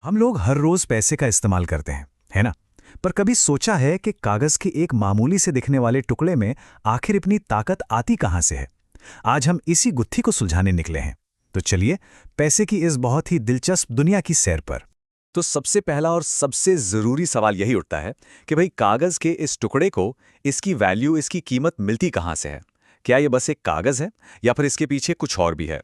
हम लोग हर रोज पैसे का इस्तेमाल करते हैं, है ना? पर कभी सोचा है कि कागज के एक मामूली से दिखने वाले टुकड़े में आखिर इतनी ताकत आती कहां से है? आज हम इसी गुत्थी को सुलझाने निकले हैं। तो चलिए पैसे की इस बहुत ही दिलचस्प दुनिया की सैर पर। तो सबसे पहला और सबसे ज़रूरी सवाल यही उठता है कि भाई कागज़ के इस टुकड़े को इसकी वैल्यू, इसकी कीमत मिलती कहाँ से है? क्या ये बस एक कागज़ है या फिर इसके पीछे कुछ और भी है?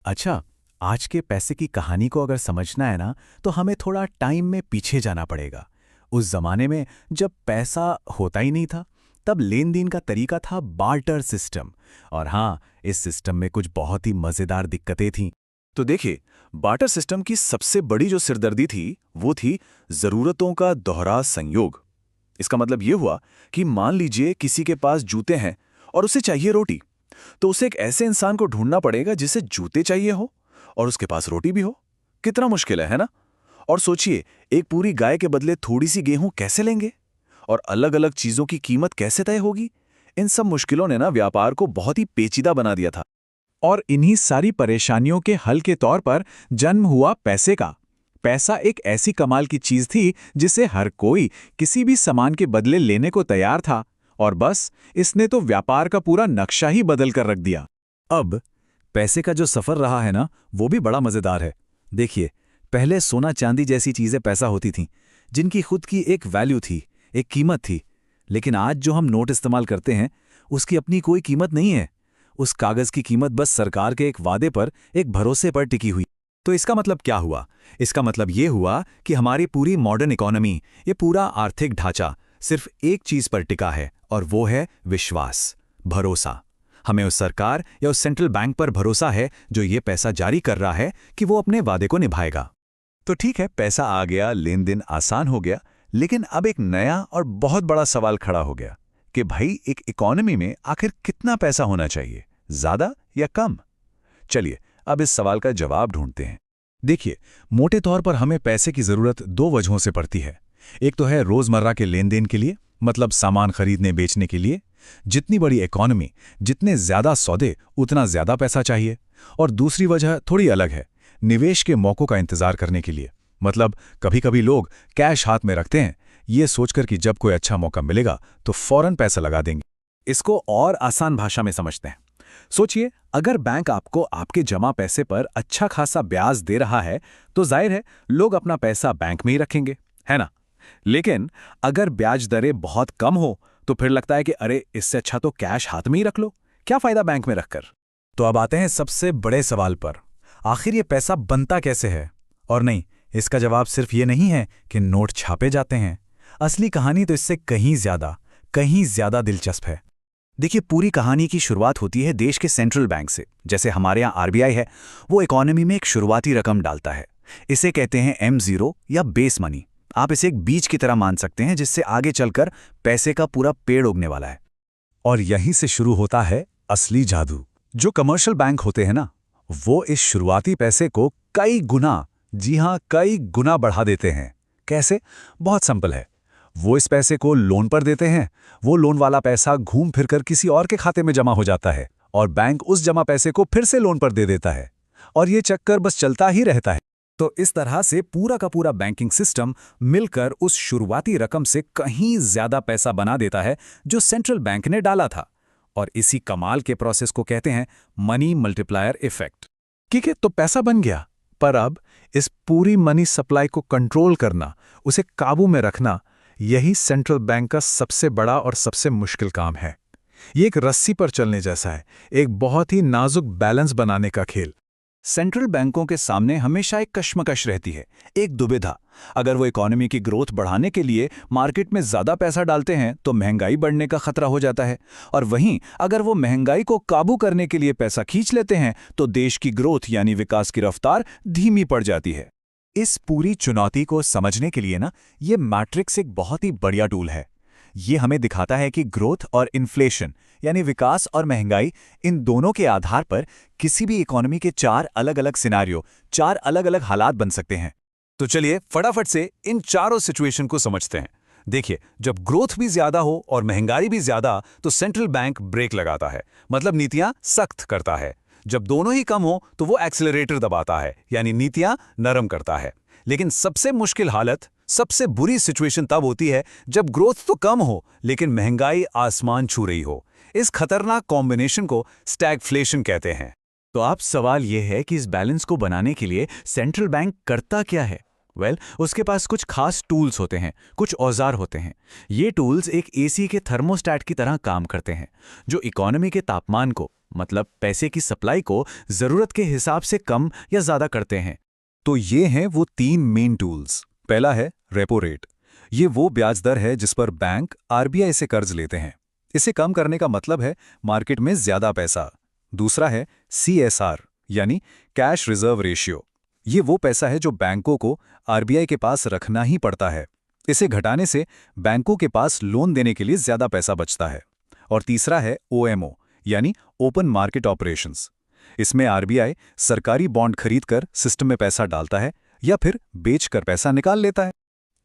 अच्छा, आज के पैसे की कहानी को अगर समझना है ना, तो हमें थोड़ा टाइम में पीछे जाना पड़ेगा। उस जमाने में जब पैसा होता ही नहीं था, तब लेन देन का तरीका था बार्टर सिस्टम। और हाँ, इस सिस्टम में कुछ बहुत ही मजेदार दिक्कतें थीं। तो देखिए, बार्टर सिस्टम की सबसे बड़ी जो सिरदर्दी थी, वो थी ज़रूरतों का दोहरा संयोग। इसका मतलब ये हुआ कि मान लीजिए किसी के पास जूते हैं और उसे चाहिए रोटी, तो उसे एक ऐसे इंसान को ढूंढना पड़ेगा जिसे जूते चाहिए हो और उसके पास रोटी भी हो। कितना मुश्किल है ना? और सोचिए, एक पूरी गाय के बदले थोड़ी सी गेहूं कैसे लेंगे? और अलग अलग चीजों की कीमत कैसे तय होगी? इन सब मुश्किलों ने ना व्यापार को बहुत ही पेचीदा बना दिया था। और इन्हीं सारी परेशानियों के हल के तौर पर जन्म हुआ पैसे का। पैसा एक ऐसी कमाल की चीज थी जिसे हर कोई किसी भी सामान के बदले लेने को तैयार था, और बस इसने तो व्यापार का पूरा नक्शा ही बदल कर रख दिया। अब पैसे का जो सफर रहा है ना, वो भी बड़ा मजेदार है। देखिए, पहले सोना चांदी जैसी चीजें पैसा होती थीं, जिनकी खुद की एक वैल्यू थी, एक कीमत थी। लेकिन आज जो हम नोट इस्तेमाल करते हैं, उसकी अपनी कोई कीमत नहीं है। उस कागज की कीमत बस सरकार के एक वादे पर, एक भरोसे पर टिकी हुई। तो इसका मतलब क्या हुआ? इसका मतलब ये हुआ कि हमारी पूरी मॉडर्न इकोनॉमी, ये पूरा आर्थिक ढांचा सिर्फ एक चीज पर टिका है, और वो है विश्वास, भरोसा। हमें उस सरकार या उस सेंट्रल बैंक पर भरोसा है जो ये पैसा जारी कर रहा है कि वो अपने वादे को निभाएगा। तो ठीक है, पैसा आ गया, लेन देन आसान हो गया, लेकिन अब एक नया और बहुत बड़ा सवाल खड़ा हो गया कि भाई एक इकोनॉमी में आखिर कितना पैसा होना चाहिए, ज्यादा या कम? चलिए अब इस सवाल का जवाब ढूंढते हैं। देखिए, मोटे तौर पर हमें पैसे की जरूरत दो वजहों से पड़ती है। एक तो है रोजमर्रा के लेन देन के लिए, मतलब सामान खरीदने बेचने के लिए। जितनी बड़ी इकोनॉमी, जितने ज्यादा सौदे, उतना ज्यादा पैसा चाहिए। और दूसरी वजह थोड़ी अलग है, निवेश के मौकों का इंतजार करने के लिए। मतलब कभी कभी लोग कैश हाथ में रखते हैं, ये सोचकर कि जब कोई अच्छा मौका मिलेगा तो फौरन पैसा लगा देंगे। इसको और आसान भाषा में समझते हैं। सोचिए, अगर बैंक आपको आपके जमा पैसे पर अच्छा खासा ब्याज दे रहा है, तो जाहिर है लोग अपना पैसा बैंक में ही रखेंगे, है ना? लेकिन अगर ब्याज दरें बहुत कम हो, तो फिर लगता है कि अरे, इससे अच्छा तो कैश हाथ में ही रख लो, क्या फायदा बैंक में रखकर? तो अब आते हैं सबसे बड़े सवाल पर, आखिर ये पैसा बनता कैसे है? और नहीं, इसका जवाब सिर्फ ये नहीं है कि नोट छापे जाते हैं। असली कहानी तो इससे कहीं ज्यादा दिलचस्प है। देखिए, पूरी कहानी की शुरुआत होती है देश के सेंट्रल बैंक से। जैसे हमारे यहाँ आरबीआई है, वो इकोनॉमी में एक शुरुआती रकम डालता है। इसे कहते हैं M0 या बेस मनी। आप इसे एक बीज की तरह मान सकते हैं, जिससे आगे चलकर पैसे का पूरा पेड़ उगने वाला है। और यहीं से शुरू होता है असली जादू। जो कमर्शियल बैंक होते हैं ना, वो इस शुरुआती पैसे को कई गुना, जी हां, कई गुना बढ़ा देते हैं। कैसे? बहुत सिंपल है। वो इस पैसे को लोन पर देते हैं, वो लोन वाला पैसा घूम फिरकर किसी और के खाते में जमा हो जाता है, और बैंक उस जमा पैसे को फिर से लोन पर दे देता है, और ये चक्कर बस चलता ही रहता है। तो इस तरह से पूरा का पूरा बैंकिंग सिस्टम मिलकर उस शुरुआती रकम से कहीं ज्यादा पैसा बना देता है जो सेंट्रल बैंक ने डाला था। और इसी कमाल के प्रोसेस को कहते हैं मनी मल्टीप्लायर इफेक्ट। ठीक है, तो पैसा बन गया, पर अब इस पूरी मनी सप्लाई को कंट्रोल करना, उसे काबू में रखना, यही सेंट्रल बैंक का सबसे बड़ा और सबसे मुश्किल काम है। ये एक रस्सी पर चलने जैसा है, एक बहुत ही नाजुक बैलेंस बनाने का खेल। सेंट्रल बैंकों के सामने हमेशा एक कश्मकश रहती है, एक दुविधा। अगर वो इकोनॉमी की ग्रोथ बढ़ाने के लिए मार्केट में ज्यादा पैसा डालते हैं, तो महंगाई बढ़ने का खतरा हो जाता है। और वहीं अगर वो महंगाई को काबू करने के लिए पैसा खींच लेते हैं, तो देश की ग्रोथ यानी विकास की रफ्तार धीमी पड़ जाती है। इस पूरी चुनौती को समझने के लिए ना, ये मैट्रिक्स एक बहुत ही बढ़िया टूल है। ये हमें दिखाता है कि ग्रोथ और इन्फ्लेशन, यानी विकास और महंगाई, इन दोनों के आधार पर किसी भी इकोनॉमी के चार अलग अलग सिनारियो, चार अलग अलग हालात बन सकते हैं। तो चलिए फटाफट से इन चारों सिचुएशन को समझते हैं। देखिए, जब ग्रोथ भी ज्यादा हो और महंगाई भी ज्यादा, तो सेंट्रल बैंक ब्रेक लगाता है, मतलब नीतियां सख्त करता है। जब दोनों ही कम हो तो वो एक्सेलरेटर दबाता है, यानी नीतियां नरम करता है। लेकिन सबसे मुश्किल हालत, सबसे बुरी सिचुएशन तब होती है जब ग्रोथ तो कम हो लेकिन महंगाई आसमान छू रही हो। इस खतरनाक कॉम्बिनेशन को स्टैगफ्लेशन कहते हैं। तो आप सवाल यह है कि इस बैलेंस को बनाने के लिए सेंट्रल बैंक करता क्या है? उसके पास कुछ खास टूल्स होते हैं, कुछ औजार होते हैं। ये टूल्स एक एसी के थर्मोस्टैट की तरह काम करते हैं, जो इकोनॉमी के तापमान को, मतलब पैसे की सप्लाई को जरूरत के हिसाब से कम या ज्यादा करते हैं। तो ये हैं वो 3 मेन टूल्स। पहला है रेपो रेट। ये वो ब्याज दर है जिस पर बैंक आरबीआई से कर्ज लेते हैं। इसे कम करने का मतलब है मार्केट में ज्यादा पैसा। दूसरा है सीएसआर, यानी कैश रिजर्व रेशियो। ये वो पैसा है जो बैंकों को आरबीआई के पास रखना ही पड़ता है। इसे घटाने से बैंकों के पास लोन देने के लिए ज्यादा पैसा बचता है। और तीसरा है ओएमओ, यानी ओपन मार्केट ऑपरेशंस। इसमें आरबीआई सरकारी बॉन्ड खरीदकर सिस्टम में पैसा डालता है या फिर बेचकर पैसा निकाल लेता है।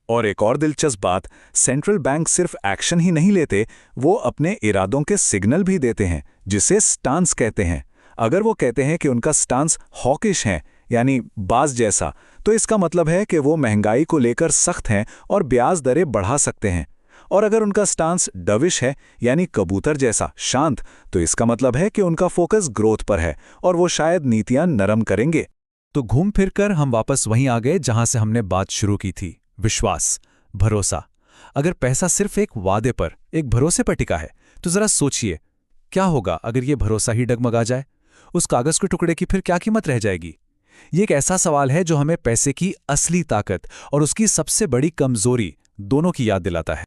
और एक और दिलचस्प बात, सेंट्रल बैंक सिर्फ एक्शन ही नहीं लेते, वो अपने इरादों के सिग्नल भी देते हैं, जिसे स्टांस कहते हैं। अगर वो कहते हैं कि उनका स्टांस हॉकिश है, यानी बाज जैसा, तो इसका मतलब है कि वो महंगाई को लेकर सख्त हैं और ब्याज दरें बढ़ा सकते हैं। और अगर उनका स्टांस डविश है, यानी कबूतर जैसा शांत, तो इसका मतलब है कि उनका फोकस ग्रोथ पर है और वो शायद नीतियां नरम करेंगे। तो घूम फिरकर हम वापस वहीं आ गए जहां से हमने बात शुरू की थी, विश्वास, भरोसा। अगर पैसा सिर्फ एक वादे पर, एक भरोसे पर टिका है, तो जरा सोचिए क्या होगा अगर ये भरोसा ही डगमगा जाए? उस कागज के टुकड़े की फिर क्या कीमत रह जाएगी? ये एक ऐसा सवाल है जो हमें पैसे की असली ताकत और उसकी सबसे बड़ी कमजोरी दोनों की याद दिलाता है।